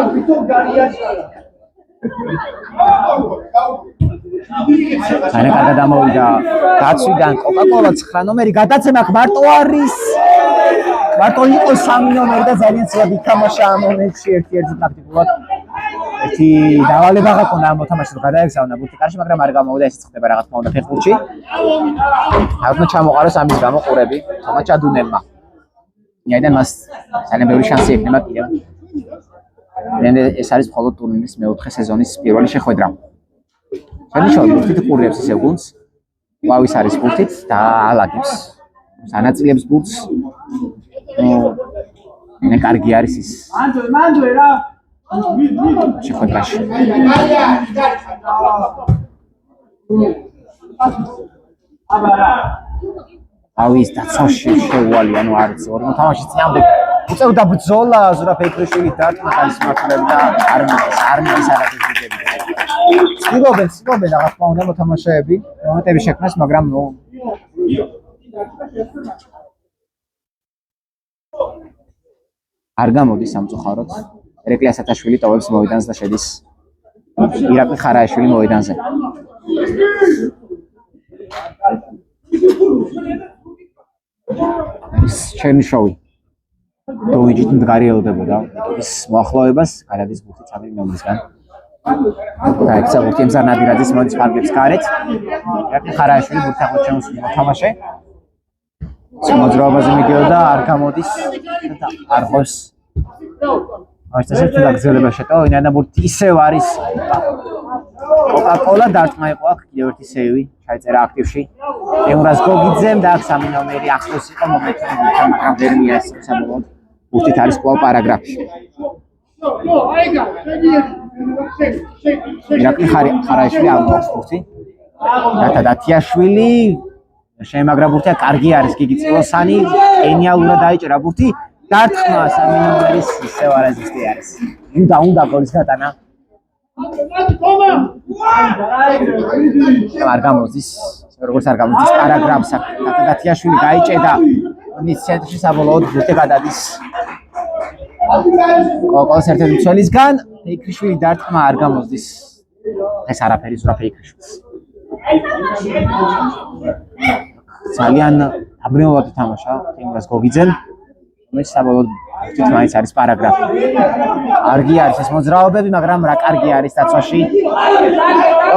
ძალიან კარგად ამოვიდა გაცვიდან კოკა-კოლა 9 ნომერი გადაცემა მარტო არის მარტო იყო 3 ნომერი და ძალიან ცუდად ითამაშა ამ მომენტში ერთ-ერთი პრაქტიკულად ერთი დავალება გაკონა ამ მოთამაშეს რომ გადაეგზავნა ბურთი კარში მაგრამ არ გამოვიდა ეს ხდება რა თქმა უნდა ფეხბურთში აღნა ჩამოყაროს ამის გამო ყურები თომა ჩადუნელმა ნიადან მას ძალიან ბევრი შანსი ექნება კიდევ ეს არის მხოლოდ ტურნირის მეოთხე სეზონის პირველი შეხვედრა შენიშნული ბურთით ყურებს ისე გუნდს. ყვავის არის ბურთით და ალაგებს. ანაწილებს ბურთს. მე კარგი არის ის. მანდვე რა. შეხვედრაში. ავის დაცვაში შეუვალი, ანუ არც ორი მოთამაშის წინამდე უწევდა ბრძოლა ზურაბ-ფეიქრიშვილი დარტყმა ხალისმართლები და არ მიდის არაფერს დიდები. ცდილობენ რა თქმა უნდა მოთამაშეები მომენტები შექმნას, მაგრამ არ გამოდის სამწუხაროდ. ერეკლე ასათაშვილი ტოვებს მოედანს და შედის ირაკლი ხარაიშვილი მოედანზე. ჩერნიშოვი დოვიჯით მდგარიელდებოდა ის მოახლოებას გადადის ბურთი 3 ნომრისგან და ექცა ბურთი ემზარ ნადირაძის მოდის ფარგლებს გარეთ. ირაკლი ხარაიშვილი ბურთი ახლო შემოსული მოთამაშე მოძრაობაზე მიდიოდა არ გამოდის და არ ხოვს ასე თუ დაგზელება შეტაო ვინაიდან ბურთი ისევ არის კოკა-კოლა დარტყმა იყო აქ კიდევ ერთი სეივი ჩაიწერა აქტივში ემრას გოგიძემ და აქ 3 ნომერი ახლოს იყო მომენტი მაგრამ ვერ მიასწრო საბოლოოდ ბურთით არის კვლავ პარაგრაფში. ირაკლი ხარაიშვილი ამოაქვს ბურთი რათა დათიაშვილი შემაგრა ბურთია კარგი არის გიგი წილოსანი გენიალურად დაიჭრა ბურთი დარტყმა 3 ნომერის ისევ არაზუსტი არის. უნდა გოლის გატანა არ გამოდის როგორც არ გამოდის პარაგრაფს დათიაშვილი გაიჭედა მის ცენტრში საბოლოოდ ბურთი გადადის კოკოს ერთ-ერთი მცველისგან. ფეიქრიშვილი დარტყმა არ გამოდის ეს არაფერი ზურაბ-ფეიქრიშვილს ძალიან აბრეულად ითამაშა თემურაზ გოგიძემ რომელიც საბოლოოდ თვით მაინც არის პარაგრაფი. კარგი არის ეს მოძრაობები, მაგრამ რა კარგი არის დაცვაში.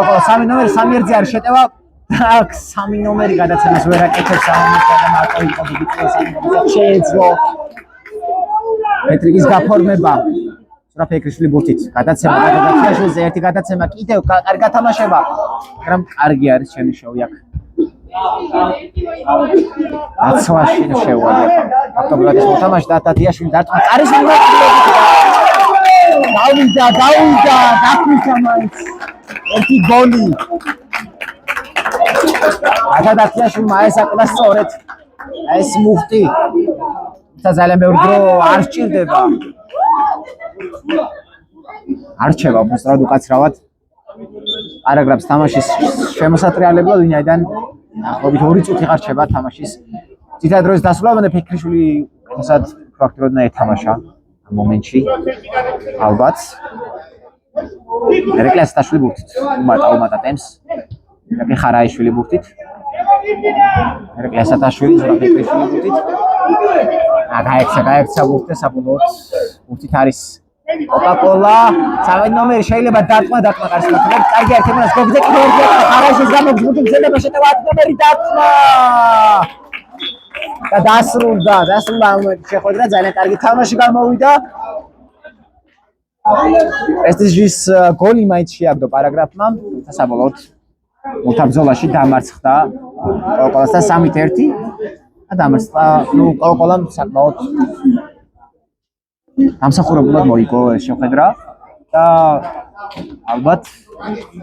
ოკო 3 ნომერი 3-1-ზე არის შეტევა. აქ 3 ნომერი გადაცემას ვერ აკეთებს ამიტომ და მარტო იყო დიდი წესი შეეძლო. მეტრიკის გაფორმება ზურაბ-ფეიქრიშვილი ბურთით გადაცემა გადაცემაშვილზე ერთი გადაცემა კიდევ კარგი გათამაშება, მაგრამ კარგი არის ჩერნიშოვი აქ. აცვაში შეუვალია ფაქტობრივად ეს მოთამაშე და დათიაშვილი დარტყმა კარის დავიდა დაგვიდა მაინც ერთი გოლი დათიაშვილმა ესაკლა სწორედ ეს მუხტი და ძალიან ბევრი დრო არ სჭირდება არჩევა უბრალოდ უკაცრავად პარაგრაფს თამაშის შემოსატრიალებლად ვინაიდან ახლობით 2 წუთი გარჩება თამაშის ძირითად დროის დასრულებამდე ფეიქრიშვილი თასად პრაქტიკულად ეთამაშა ამ მომენტში ალბათ ერეკლე ასათაშვილი ბურთით უმატა ტემს ერეკლე ხარაიშვილი ბურთით ერეკლე ასათაშვილი ზურაბ-ფეიქრიშვილი ბურთით გაექცა ბურთი საბოლოოდ ბურთით არის კოკა-კოლა 3 ნომერი შეიძლება დარტყმა კარისმართლებს კარგი ერთმანეთს გოგზე კიდევ ერთი ხარაიშვილის გამოგზავნილი მცველება შეტევა 10 ნომერი დარტყმა და დასრულდა შეხვედრა ძალიან კარგი თამაში გამოვიდა. პრესტიჟის გოლი მაინც შეაგდო პარაგრაფმა და საბოლოოდ მოთაბრძოლაში დამარცხდა კოკა-კოლასთან 3-1 და დამარცხდა კოკა-კოლამ საკმაოდ ამსახურებულად მოიგო ეს შეხვედრა და ალბათ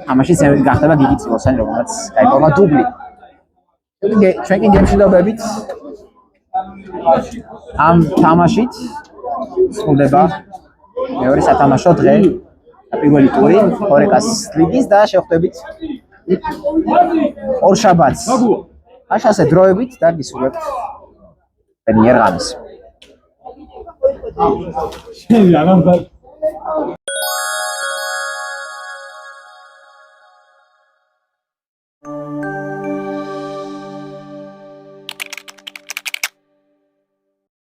თამაშის წევრი გახდება გიგი წილოსანი რომელსაც გაიგონა დუბლი. ჩვენ კი გემშვიდობებით ამ თამაშით სრულდება მეორე სათამაშო დღე და პირველი ტური ხორეკას ლიგის და შევხვდებით ორშაბათს აშასე დროებით და გისურვებთ პრემიერ ღამეს.